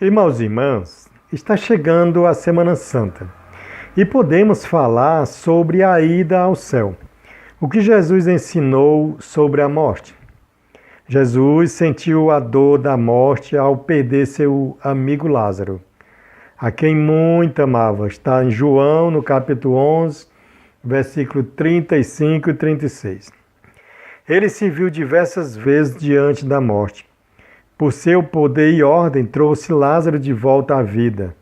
Irmãos e irmãs, está chegando a Semana Santa e podemos falar sobre a ida ao céu. O que Jesus ensinou sobre a morte? Jesus sentiu a dor da morte ao perder seu amigo Lázaro, a quem muito amava. Está em João, no capítulo 11, versículo 35 e 36. Ele se viu diversas vezes diante da morte. Por seu poder e ordem, trouxe Lázaro de volta à vida.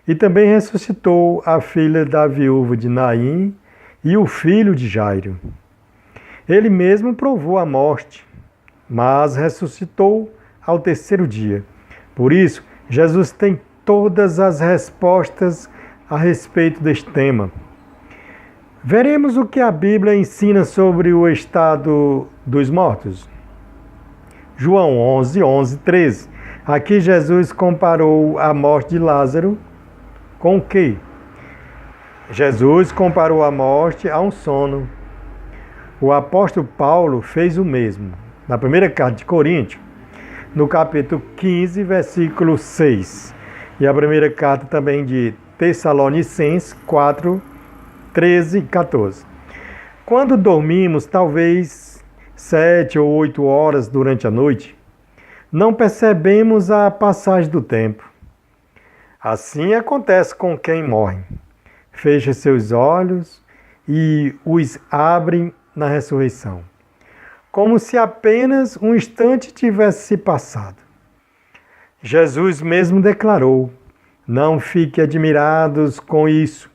E também ressuscitou a filha da viúva de Naim e o filho de Jairo. Ele mesmo provou a morte, mas ressuscitou ao terceiro dia. Por isso, Jesus tem todas as respostas a respeito deste tema. Veremos o que a Bíblia ensina sobre o estado dos mortos. João 11, 13. Aqui Jesus comparou a morte de Lázaro com o quê? Jesus comparou a morte a um sono. O apóstolo Paulo fez o mesmo. Na primeira carta de Coríntios, no capítulo 15, versículo 6. E a primeira carta também de Tessalonicenses 4, 13 e 14. Quando dormimos, talvez 7 ou 8 horas durante a noite, não percebemos a passagem do tempo. Assim acontece com quem morre. Fecha seus olhos e os abre na ressurreição, como se apenas um instante tivesse se passado. Jesus mesmo declarou: não fiquem admirados com isso,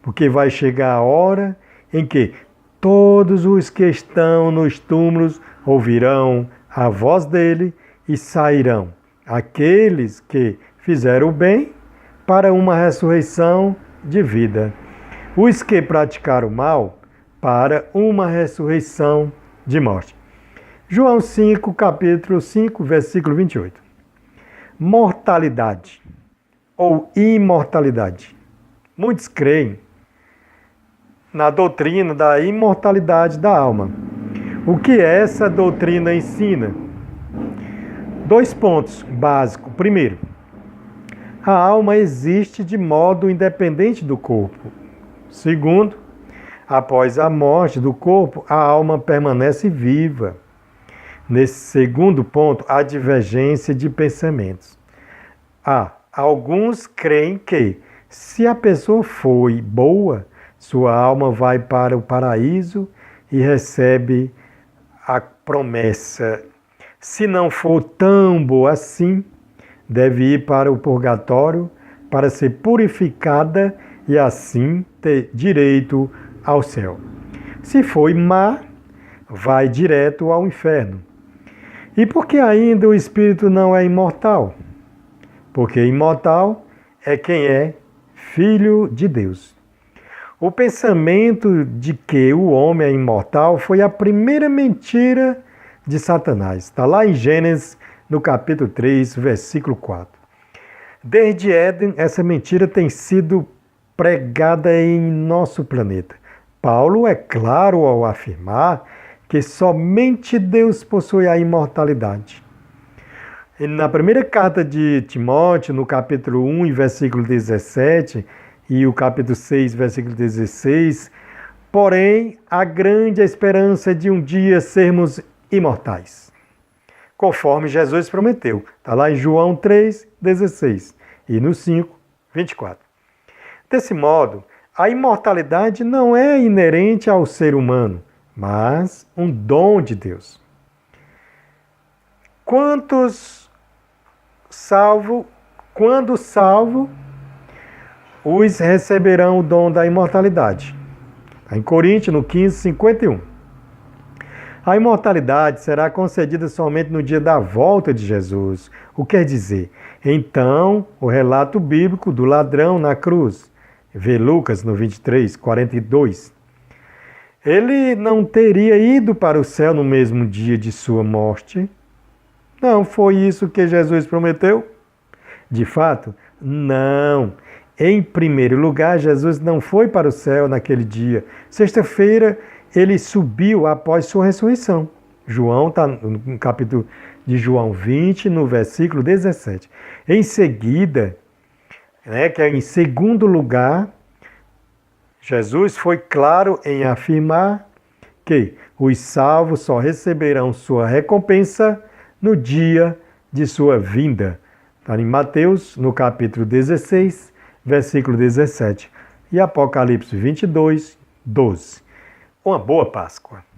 porque vai chegar a hora em que todos os que estão nos túmulos ouvirão a voz dele e sairão. Aqueles que fizeram o bem para uma ressurreição de vida. Os que praticaram o mal para uma ressurreição de morte. João 5, capítulo 5, versículo 28. Mortalidade ou imortalidade. Muitos creem na doutrina da imortalidade da alma. O que essa doutrina ensina? 2 pontos básicos. Primeiro, a alma existe de modo independente do corpo. Segundo, após a morte do corpo, a alma permanece viva. Nesse segundo ponto, há divergência de pensamentos. Alguns creem que, se a pessoa foi boa, sua alma vai para o paraíso e recebe a promessa. Se não for tão boa assim, deve ir para o purgatório para ser purificada e assim ter direito ao céu. Se foi má, vai direto ao inferno. E por que ainda o espírito não é imortal? Porque imortal é quem é filho de Deus. O pensamento de que o homem é imortal foi a primeira mentira de Satanás. Está lá em Gênesis, no capítulo 3, versículo 4. Desde Éden, essa mentira tem sido pregada em nosso planeta. Paulo é claro ao afirmar que somente Deus possui a imortalidade. E na primeira carta de Timóteo, no capítulo 1, versículo 17, e o capítulo 6, versículo 16, porém, a grande esperança de um dia sermos imortais, conforme Jesus prometeu. Está lá em João 3, 16 e no 5, 24. Desse modo, a imortalidade não é inerente ao ser humano, mas um dom de Deus. Quando salvo, os receberão o dom da imortalidade. Em Coríntios, no 15, 51. A imortalidade será concedida somente no dia da volta de Jesus. O que quer dizer? Então, o relato bíblico do ladrão na cruz. Vê Lucas no 23, 42. Ele não teria ido para o céu no mesmo dia de sua morte? Não foi isso que Jesus prometeu? De fato, não. Em primeiro lugar, Jesus não foi para o céu naquele dia. Sexta-feira, ele subiu após sua ressurreição. João está no capítulo de João 20, no versículo 17. Em seguida, que é em segundo lugar, Jesus foi claro em afirmar que os salvos só receberão sua recompensa no dia de sua vinda. Está em Mateus, no capítulo 16, versículo 17, e Apocalipse 22, 12. Uma boa Páscoa!